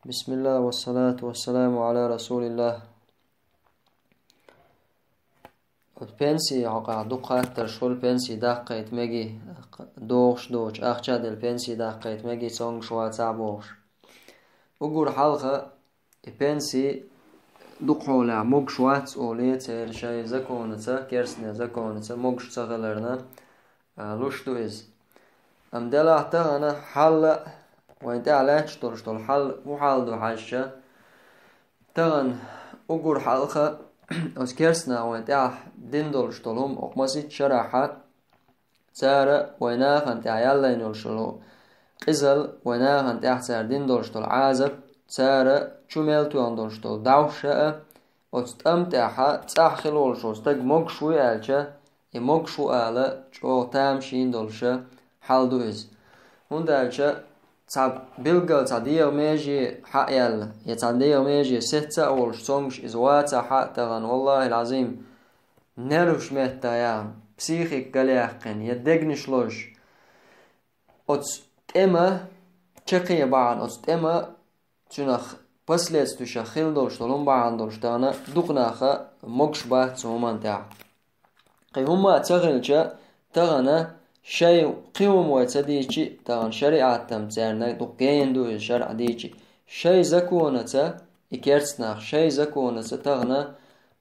بسم الله والصلاة والسلام على رسول الله. البنسي عقا دقات شول بنسي دقيت مجي دوش أخشاد البنسي دقيت مجي سونغ شوا تعبوش وقول حلقة البنسي دقولا موج شوات أوليت شاي زكونة كيرسنا زكونة موج شغلرنا لوش دويز أم دلا تغنى حل وانت علاش ترشتل حل وحال دو حاشا تغن وقول حلقة از كيرسنا وانت دندل شتلهم اقمسيت شرحة سارة ويناخن تعيالا ينولشلو قزل ويناخن تحسار دندل شتل عازب سارة شميلتو اندل شتل داوشة وستمتعها تأخلول شو استق مقشوي آلشة مقشو آلة جو تامشين دولشة حال دوز هون دالشة تعب بلغل تعدير ميجي حق يلا يتعدير ميجي ستة أول شتونش إزواتا حق تغن والله العظيم نروش مهتا يا بسيخيك قليقن يدقنش لوش أتس إما تشقي بعض أتس إما تنخ بسلت تشخيل دولش تلون بعض دولش تانا دقناخا مقش بات سومان تاع قيهما تغلجا تغنى شيء قيوم وتديشي تغن شريعة تمتارنا دقين دو الشرع ديشي شيء زكونة إكيرتناخ شيء زكونة تغنى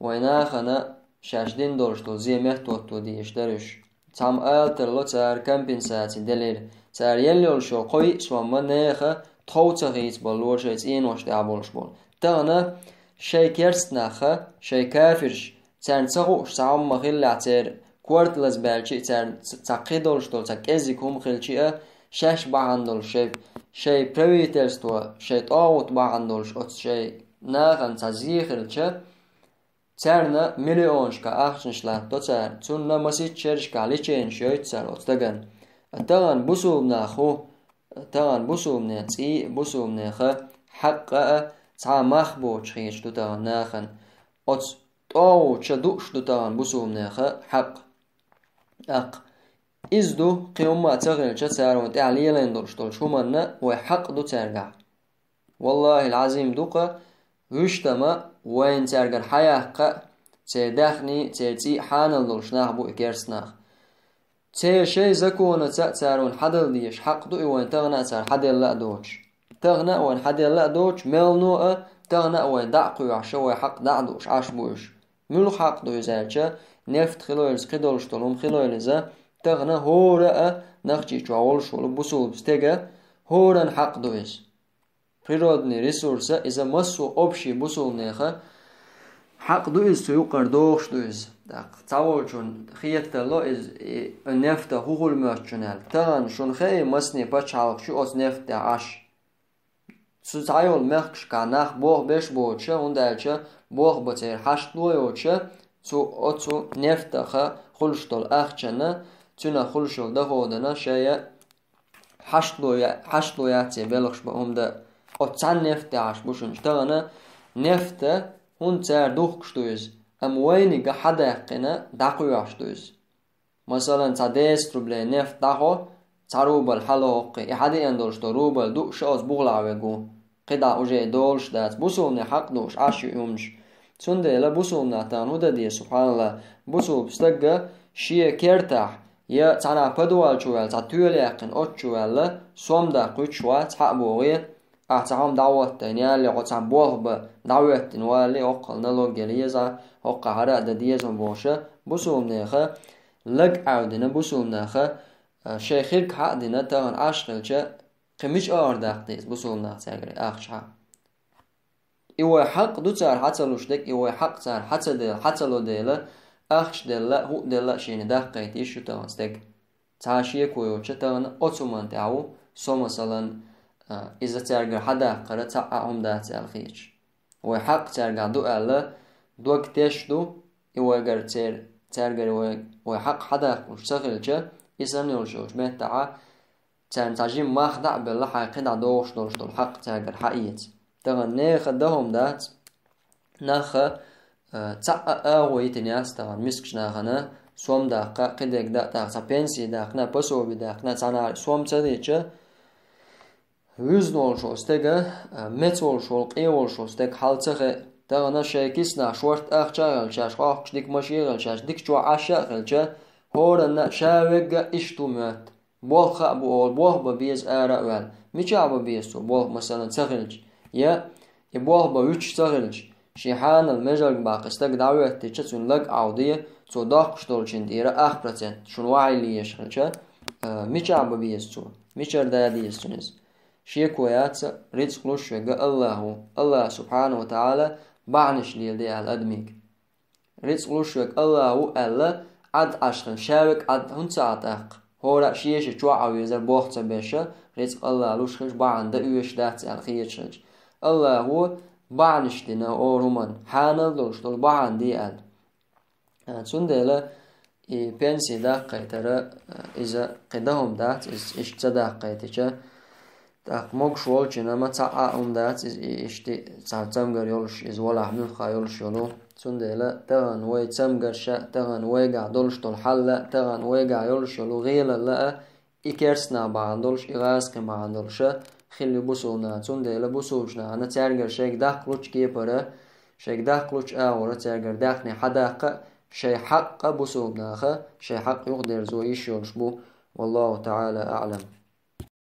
ويناخنا شاشدين دولش تو زي مهتو ديش درش تام ترلو تار كمبنساتي دليل تار يليول شو قوي سوما نيخا تغيت بلور شيء إين وش تعبولش بول تغنى شيء كيرتناخ شيء كافرش تار تغوش تعم مخيل تار كورت لزبالشي تعقيدولش دول تكزيك هم خلشي شاش بعندول شيء بريويترستو شيء طاوت بعندولش أو شيء ناغن تزيخلش تارنا مليونش كأخشنش لاتو تار تسونا مسيت شرش كاليشين شويت تار أتغن تغن بسوب ناخو تغن بسوب ناتي بسوب ناخا حقا تا مخبو تشخيش دو تغن ناخن أت طاو تشدوش دو تغن بسوب ناخا حق أق إزدو قيوم تغير تسار وتعليل يندرش شو منا وحق دو ترجع والله العظيم دوقة وشتما وين ترجع حياة تدخني ترتي حان الدرش ناخبو إكيرسناخ تي شيء زكونة تسارون حدل ديش حق دو وين تغنى تسار حدل لا دوش تغنى وين حدل لا دوش ملنوء تغنى وين دعقو عشو حق دعدوش عشبوش ملو حق دو يزالش نفت خلويلز قدولش طلوم خلويلزا تغنى هورا نخجي جوالش ولو بسول بستيغا هورا حق دويز природный ресурсы إذا مسو أبشي بسول نيخا حق دويز سيوقر دوش دويز تعوالشون خيتلو إز نفت هوغل مرشنال تغن شون خي مسني بچالق شو أس نفت عش سوزايول مركش كاناخ بوغ بيش بوچه وندالچه بوغ بتير حشت لويوچه تو أتو نفتخ خلشتول أخشنا تنا خلشول ده هودنا شيء حشلو ياتي بلغش بهم ده أتسان نفت عش بوشن اشتغنا نفت هون تار دوخش دوز أم ويني قحدا يقنا داقو يعش دوز مثلا تديس تربلي نفت داخو تروبل حلوقي إحادي اندولش دو روبل دوش أز بغلاويقو قدا أجي دولش دات بوسولني حق دوش عشي يومش تونده لا بوسول ناتان ودا دي سبحان الله بوسول بستقى شيء كيرتاح يا تانا بدوال شوال تاتوال يقن أوت شوال سوم دا قوت شوال تحبوغي أعتقام دعوت تانيالي قطعن بوغ دعوت تنوالي أقل نلوغ جليزا أقل هراء دا ديزن بوشا بوسول نيخا لق عودنا بوسول نيخا شيخيرك حق دينا تغن عشقلشا قمش أرداق ديز بوسول نيخ تاقري أخشها إيوه حق دو تار حتى لوشدك إيوه حق تار حتى لو ديلا أخش ديلا هو ديلا شين دقيت إيشو تغنستك تعاشيه كويو تغن أتومان تعو سو مثلا إذا ترجع حدا قرأ تعاهم دا تالخيش إيوه حق ترجع دو ألا دوك تشدو إيوه غير ترجع إيوه حق حدا وشتغلش إذا نلشوش مهتعا تنتاجين مخدع بالله حقيقة دوش دولش دول حق ترجع حقيت تغن نيخ دهم دات نخ أغوي تنياس تغن مسكش ناخنا سوم داقا قدك دا تاقا بنسي داقنا بسو بداقنا تانا سوم تديش Hüzn olşos tege met olşol qi olşos tek halçığı tağına şeykisna şort ahçağal çaş qaqç dik maşiğal çaş dik ço aşağal çaş horana şavega iştumat bolxa bu ol bolba biz ara vel miçaba biz so bol mesela çağılç ya bolba 3 çağılç şihanal mejal baqıstak davet teçsun lag audiye so daqştolçin dira 1% şunu ayli yaşılça miçaba biz so miçarda diyesiniz شيء كويات رزق لوش الله سبحانه وتعالى بعنش لي دي على أدميك رزق لوش الله ألا عد عشرين شارك عد هنساعت أق هورا شيء شو عاوز بوقت بيشة رزق الله لوش خش بعند يوش دات على خير شج الله هو بعنش لنا أورمان حانا لوش دول بعند دي على سندلا بنسي دقة ترى إذا قدهم دات إيش تصدق تيجا так мог шолчина ма цаа умдац ишти цамгар ёлш из вала хмил хаёлш ёлу цундела таган вай цамгарша таган вай гадолш тол халла таган вай гаёлш ёлу гыла ла икерсна баандолш игас ке баандолша хилли бусуна цундела бусушна ана царгар шейк дахлуч кепара шейк дахлуч аора царгар дахни хадаqa شيء حق بسوبناخه شيء حق يقدر زويش يولش بو والله تعالى أعلم